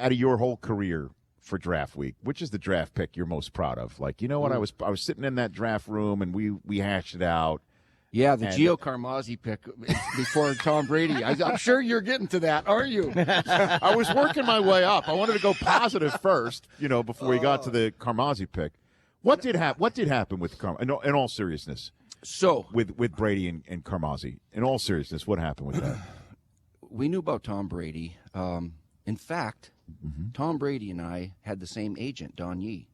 out of your whole career for draft week, which is the draft pick you're most proud of? Like, you know what, I was sitting in that draft room and we hashed it out. Yeah, the Gio Carmazzi pick before Tom Brady. I'm sure you're getting to that, aren't you? I was working my way up. I wanted to go positive first, before we got to the Carmazzi pick. What did happen with Carmazzi? In all seriousness. So with Brady and Carmazzi, in all seriousness, what happened with that? We knew about Tom Brady. In fact, Tom Brady and I had the same agent, Don Yee.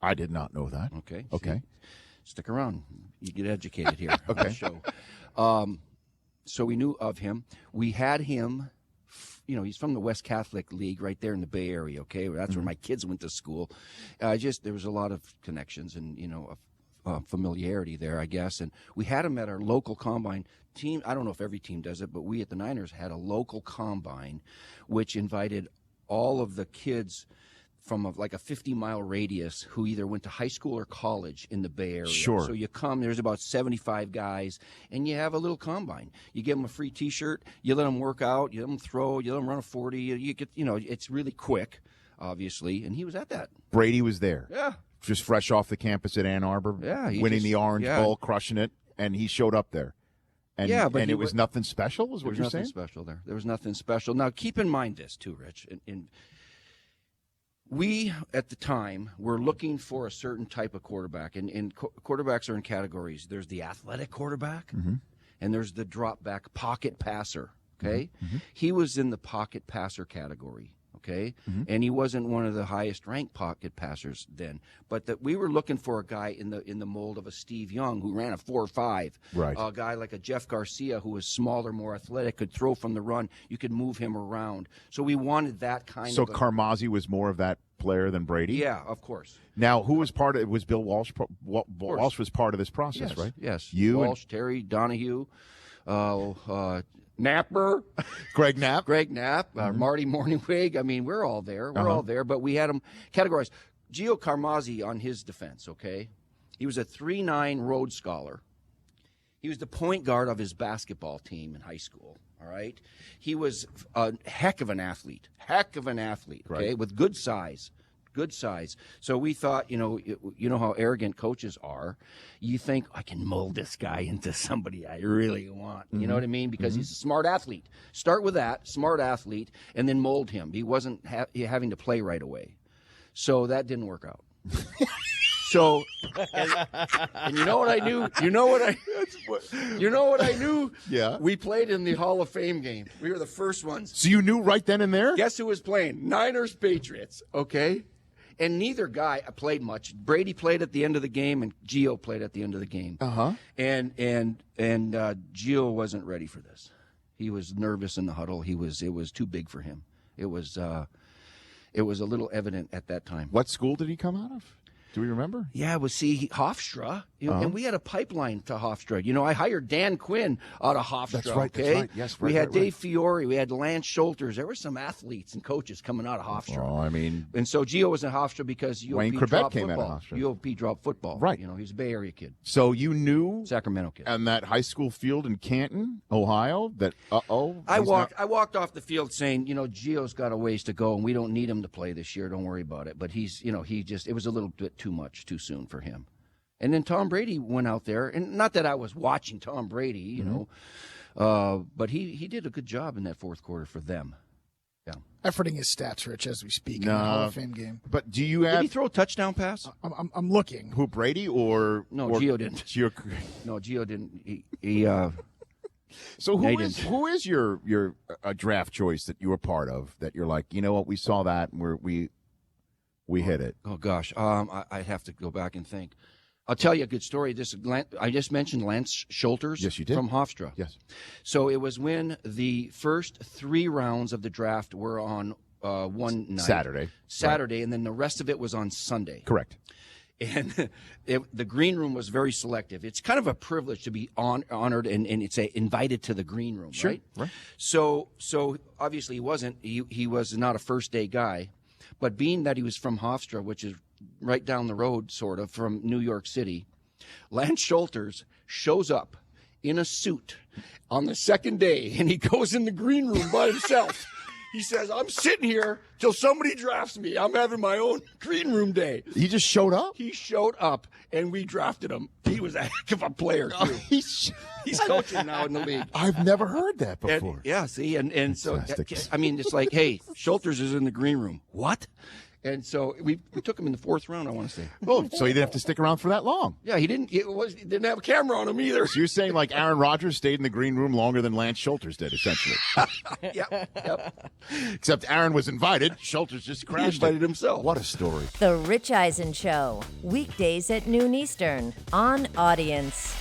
I did not know that. Okay. Okay. Stick around. You get educated here on the show. So we knew of him. We had him, he's from the West Catholic League right there in the Bay Area, okay? That's where my kids went to school. There was a lot of connections and, familiarity there, I guess. And we had him at our local combine team. I don't know if every team does it, but we at the Niners had a local combine which invited all of the kids from a 50-mile radius who either went to high school or college in the Bay Area. Sure. So you come, there's about 75 guys, and you have a little combine. You give them a free T-shirt, you let them work out, you let them throw, you let them run a 40. You get, it's really quick, obviously, and he was at that. Brady was there. Yeah. Just fresh off the campus at Ann Arbor, winning the Orange Bowl, crushing it, and he showed up there. And, but it was nothing special, is what you're saying? There was nothing special there. There was nothing special. Now, keep in mind this, too, Rich, we, at the time, were looking for a certain type of quarterback, and quarterbacks are in categories. There's the athletic quarterback, and there's the drop-back pocket passer, okay? He was in the pocket passer category, okay? And he wasn't one of the highest-ranked pocket passers then. But that we were looking for a guy in the mold of a Steve Young who ran a 4.5. Right. A guy like a Jeff Garcia who was smaller, more athletic, could throw from the run. You could move him around. So we wanted that kind of. So Carmazzi was more of that player than Brady? Yeah, of course. Now, who was part of it? Was Bill Walsh? Walsh was part of this process, yes, right? Yes. You Walsh, Terry, Donahue, Napper, Greg Knapp, Marty Morningwig. I mean, we're all there. We're all there, but we had them categorized. Gio Carmazzi, on his defense, okay, he was a 3.9 Rhodes Scholar. He was the point guard of his basketball team in high school. All right, he was a heck of an athlete, okay, right. With good size. So we thought, you know how arrogant coaches are. You think, I can mold this guy into somebody I really want. You know what I mean? Because he's a smart athlete. Start with that, smart athlete, and then mold him. He wasn't having to play right away. So that didn't work out. So, and you know what I knew? You know what I knew? Yeah. We played in the Hall of Fame game. We were the first ones. So you knew right then and there? Guess who was playing? Niners Patriots, okay? And neither guy played much. Brady played at the end of the game, and Gio played at the end of the game. And Gio wasn't ready for this. He was nervous in the huddle. It was too big for him. It was a little evident at that time. What school did he come out of? Do we remember? Yeah, Hofstra. And we had a pipeline to Hofstra. I hired Dan Quinn out of Hofstra. That's right. Okay? That's right. Yes, right, we had right, Dave Fiore. We had Lance Schulters. There were some athletes and coaches coming out of Hofstra. Oh, I mean. And so Gio was in Hofstra because UOP Wayne Corbett dropped came football. out of Hofstra. UOP dropped football. Right. He's a Bay Area kid. So you knew Sacramento kid. on that high school field in Canton, Ohio, that I walked off the field saying, Gio's got a ways to go, and we don't need him to play this year. Don't worry about it. But it was a little bit too much, too soon for him. And then Tom Brady went out there, and not that I was watching Tom Brady, but he did a good job in that fourth quarter for them. Yeah. Efforting his stats, Rich, as we speak in the Hall of Fame game. But do you have? Did he throw a touchdown pass? I'm looking. Who, Brady or no? Or Gio didn't. No, Gio didn't. So who is your draft choice that you were part of? That you're like, you know what, we saw that and we hit it. Oh gosh, I'd have to go back and think. I'll tell you a good story. I just mentioned Lance Schulters. Yes, you did. From Hofstra. Yes. So it was when the first 3 rounds of the draft were on one night. Saturday, right. And then the rest of it was on Sunday. Correct. And the green room was very selective. It's kind of a privilege to be honored and it's invited to the green room, sure. Right? So obviously he wasn't. He was not a first-day guy. But being that he was from Hofstra, which is right down the road, sort of, from New York City, Lance Schulters shows up in a suit on the second day, and he goes in the green room by himself. He says, I'm sitting here till somebody drafts me. I'm having my own green room day. He just showed up? He showed up, and we drafted him. He was a heck of a player, too. He's coaching now in the league. I've never heard that before. See, and so, I mean, it's like, hey, Schulters is in the green room. What? And so we took him in the 4th round, I want to say. Oh, so he didn't have to stick around for that long. Yeah, he didn't have a camera on him either. So you're saying like Aaron Rodgers stayed in the green room longer than Lance Schulters did, essentially. Yep. Except Aaron was invited. Schulters just crashed. He invited himself. What a story. The Rich Eisen Show, weekdays at noon Eastern on Audience.